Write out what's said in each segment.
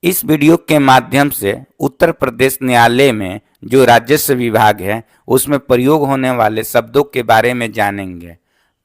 इस वीडियो के माध्यम से उत्तर प्रदेश न्यायालय में जो राजस्व विभाग है उसमें प्रयोग होने वाले शब्दों के बारे में जानेंगे।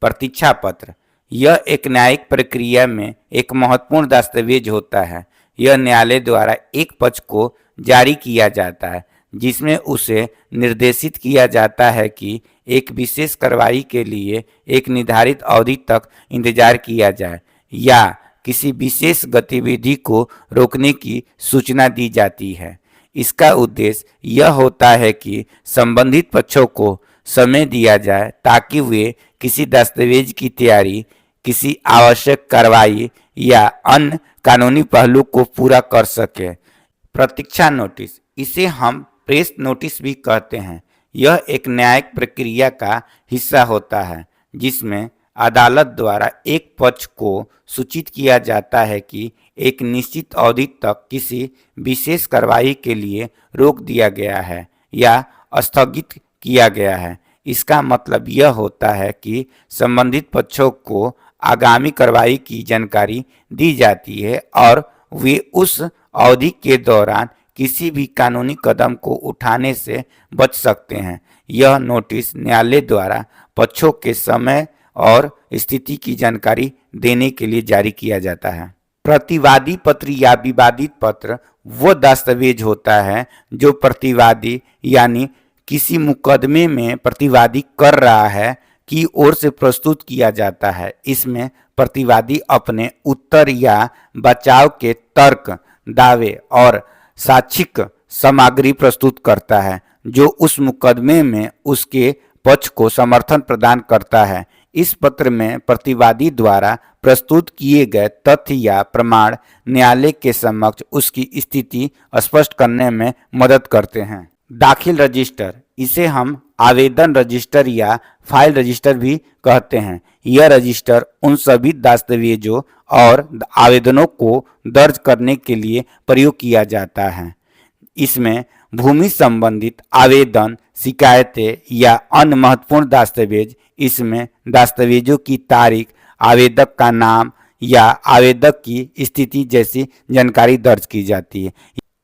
प्रतीक्षा पत्र यह एक न्यायिक प्रक्रिया में एक महत्वपूर्ण दस्तावेज होता है। यह न्यायालय द्वारा एक पक्ष को जारी किया जाता है जिसमें उसे निर्देशित किया जाता है कि एक विशेष कार्रवाई के लिए एक निर्धारित अवधि तक इंतजार किया जाए या किसी विशेष गतिविधि को रोकने की सूचना दी जाती है। इसका उद्देश्य यह होता है कि संबंधित पक्षों को समय दिया जाए ताकि वे किसी दस्तावेज की तैयारी, किसी आवश्यक कार्रवाई या अन्य कानूनी पहलू को पूरा कर सके। प्रतीक्षा नोटिस, इसे हम प्रेस नोटिस भी कहते हैं। यह एक न्यायिक प्रक्रिया का हिस्सा होता है जिसमें अदालत द्वारा एक पक्ष को सूचित किया जाता है कि एक निश्चित अवधि तक किसी विशेष कार्रवाई के लिए रोक दिया गया है या स्थगित किया गया है। इसका मतलब यह होता है कि संबंधित पक्षों को आगामी कार्रवाई की जानकारी दी जाती है और वे उस अवधि के दौरान किसी भी कानूनी कदम को उठाने से बच सकते हैं। यह नोटिस न्यायालय द्वारा पक्षों के समय और स्थिति की जानकारी देने के लिए जारी किया जाता है। प्रतिवादी पत्र या विवादित पत्र वो दस्तावेज होता है जो प्रतिवादी यानी किसी मुकदमे में प्रतिवादी कर रहा है की ओर से प्रस्तुत किया जाता है। इसमें प्रतिवादी अपने उत्तर या बचाव के तर्क, दावे और साक्षिक सामग्री प्रस्तुत करता है जो उस मुकदमे में उसके पक्ष को समर्थन प्रदान करता है। इस पत्र में प्रतिवादी द्वारा प्रस्तुत किए गए तथ्य या प्रमाण न्यायालय के समक्ष उसकी स्थिति स्पष्ट करने में मदद करते हैं। दाखिल रजिस्टर, इसे हम आवेदन रजिस्टर या फाइल रजिस्टर भी कहते हैं। यह रजिस्टर उन सभी दस्तावेजों और आवेदनों को दर्ज करने के लिए प्रयोग किया जाता है। इसमें भूमि संबंधित आवेदन, शिकायतें या अन्य महत्वपूर्ण दस्तावेज, इसमें दस्तावेजों की तारीख, आवेदक का नाम या आवेदक की स्थिति जैसी जानकारी दर्ज की जाती है।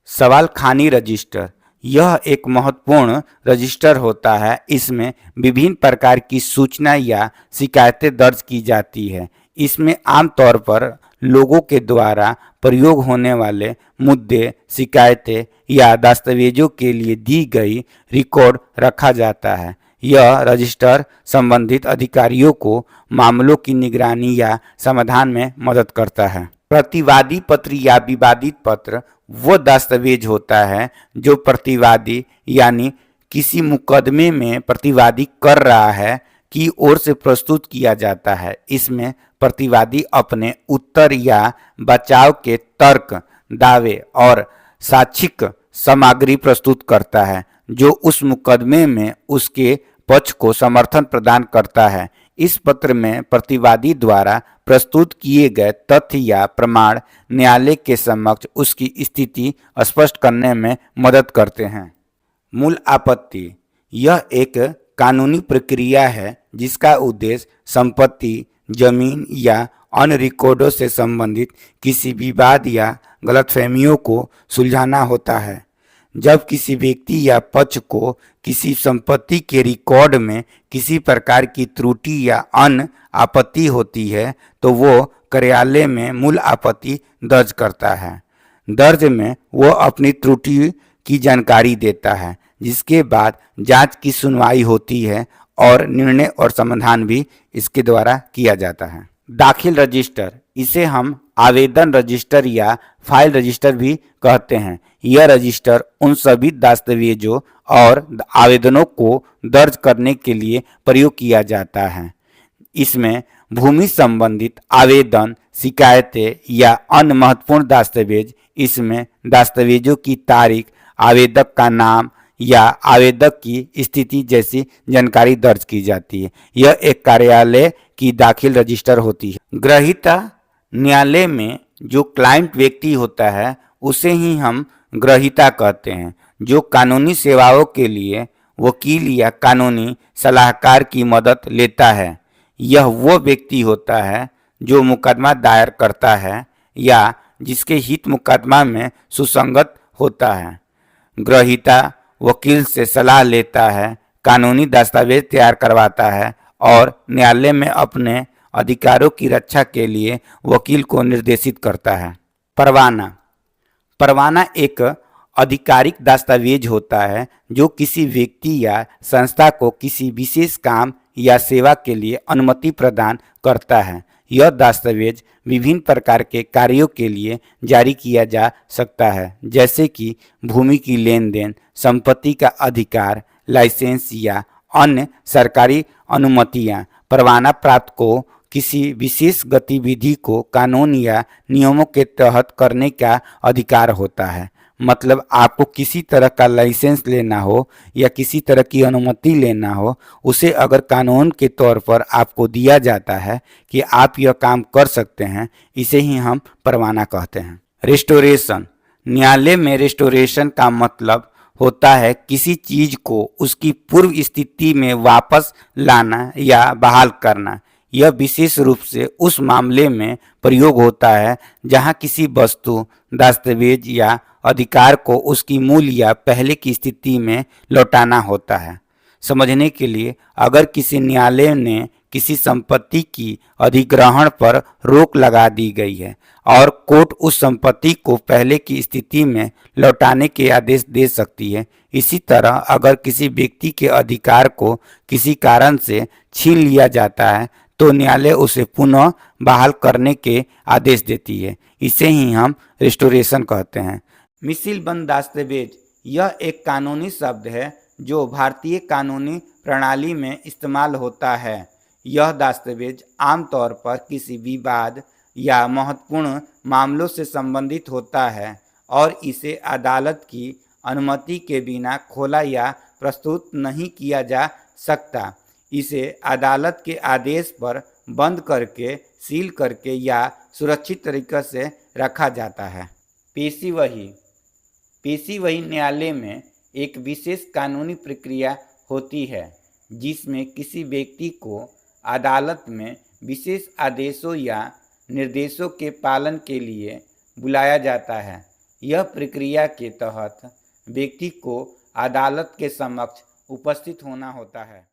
सवाल खानी रजिस्टर, यह एक महत्वपूर्ण रजिस्टर होता है। इसमें विभिन्न प्रकार की सूचना या शिकायतें दर्ज की जाती है। इसमें आमतौर पर लोगों के द्वारा प्रयोग होने वाले मुद्दे, शिकायतें या दस्तावेजों के लिए दी गई रिकॉर्ड रखा जाता है। यह रजिस्टर संबंधित अधिकारियों को मामलों की निगरानी या समाधान में मदद करता है। प्रतिवादी पत्र या विवादित पत्र वो दस्तावेज होता है जो प्रतिवादी यानी किसी मुकदमे में प्रतिवादी कर रहा है की ओर से प्रस्तुत किया जाता है। इसमें प्रतिवादी अपने उत्तर या बचाव के तर्क, दावे और साक्षिक सामग्री प्रस्तुत करता है जो उस मुकदमे में उसके पक्ष को समर्थन प्रदान करता है। इस पत्र में प्रतिवादी द्वारा प्रस्तुत किए गए तथ्य या प्रमाण न्यायालय के समक्ष उसकी स्थिति स्पष्ट करने में मदद करते हैं। मूल आपत्ति, यह एक कानूनी प्रक्रिया है जिसका उद्देश्य संपत्ति, जमीन या अन्य रिकॉर्डों से संबंधित किसी विवाद या गलतफहमियों को सुलझाना होता है। जब किसी व्यक्ति या पक्ष को किसी संपत्ति के रिकॉर्ड में किसी प्रकार की त्रुटि या अन्य आपत्ति होती है तो वो कार्यालय में मूल आपत्ति दर्ज करता है। दर्ज में वो अपनी त्रुटि की जानकारी देता है जिसके बाद जांच की सुनवाई होती है और निर्णय और समाधान भी इसके द्वारा किया जाता है। दाखिल रजिस्टर, इसे हम आवेदन रजिस्टर या फाइल रजिस्टर भी कहते हैं। यह रजिस्टर उन सभी दस्तावेजों और आवेदनों को दर्ज करने के लिए प्रयोग किया जाता है। इसमें भूमि संबंधित आवेदन, शिकायतें या अन्य महत्वपूर्ण दस्तावेज, इसमें दस्तावेजों की तारीख, आवेदक का नाम या आवेदक की स्थिति जैसी जानकारी दर्ज की जाती है। यह एक कार्यालय की दाखिल रजिस्टर होती है। ग्रहीता, न्यायालय में जो क्लाइंट व्यक्ति होता है उसे ही हम ग्रहीता कहते हैं, जो कानूनी सेवाओं के लिए वकील या कानूनी सलाहकार की मदद लेता है। यह वो व्यक्ति होता है जो मुकदमा दायर करता है या जिसके हित मुकदमा में सुसंगत होता है। ग्रहीता वकील से सलाह लेता है, कानूनी दस्तावेज तैयार करवाता है और न्यायालय में अपने अधिकारों की रक्षा के लिए वकील को निर्देशित करता है। परवाना परवाना एक आधिकारिक दस्तावेज होता है जो किसी व्यक्ति या संस्था को किसी विशेष काम या सेवा के लिए अनुमति प्रदान करता है। यह दस्तावेज विभिन्न प्रकार के कार्यों के लिए जारी किया जा सकता है, जैसे कि भूमि की लेन देन, संपत्ति का अधिकार, लाइसेंस या अन्य सरकारी अनुमतियां। परवाना प्राप्त को किसी विशेष गतिविधि को कानून या नियमों के तहत करने का अधिकार होता है। मतलब आपको किसी तरह का लाइसेंस लेना हो या किसी तरह की अनुमति लेना हो, उसे अगर कानून के तौर पर आपको दिया जाता है कि आप यह काम कर सकते हैं, इसे ही हम परवाना कहते हैं। रिस्टोरेशन न्यायालय में रिस्टोरेशन का मतलब होता है किसी चीज को उसकी पूर्व स्थिति में वापस लाना या बहाल करना। यह विशेष रूप से उस मामले में प्रयोग होता है जहां किसी वस्तु, दस्तावेज या अधिकार को उसकी मूल या पहले की स्थिति में लौटाना होता है। समझने के लिए, अगर किसी न्यायालय ने किसी संपत्ति की अधिग्रहण पर रोक लगा दी गई है और कोर्ट उस संपत्ति को पहले की स्थिति में लौटाने के आदेश दे सकती है। इसी तरह अगर किसी व्यक्ति के अधिकार को किसी कारण से छीन लिया जाता है तो न्यायालय उसे पुनः बहाल करने के आदेश देती है। इसे ही हम रिस्टोरेशन कहते हैं। मिसिलबंद दस्तावेज यह एक कानूनी शब्द है जो भारतीय कानूनी प्रणाली में इस्तेमाल होता है। यह दस्तावेज आमतौर पर किसी विवाद या महत्वपूर्ण मामलों से संबंधित होता है और इसे अदालत की अनुमति के बिना खोला या प्रस्तुत नहीं किया जा सकता। इसे अदालत के आदेश पर बंद करके, सील करके या सुरक्षित तरीके से रखा जाता है। पेशी वही न्यायालय में एक विशेष कानूनी प्रक्रिया होती है जिसमें किसी व्यक्ति को अदालत में विशेष आदेशों या निर्देशों के पालन के लिए बुलाया जाता है। यह प्रक्रिया के तहत व्यक्ति को अदालत के समक्ष उपस्थित होना होता है।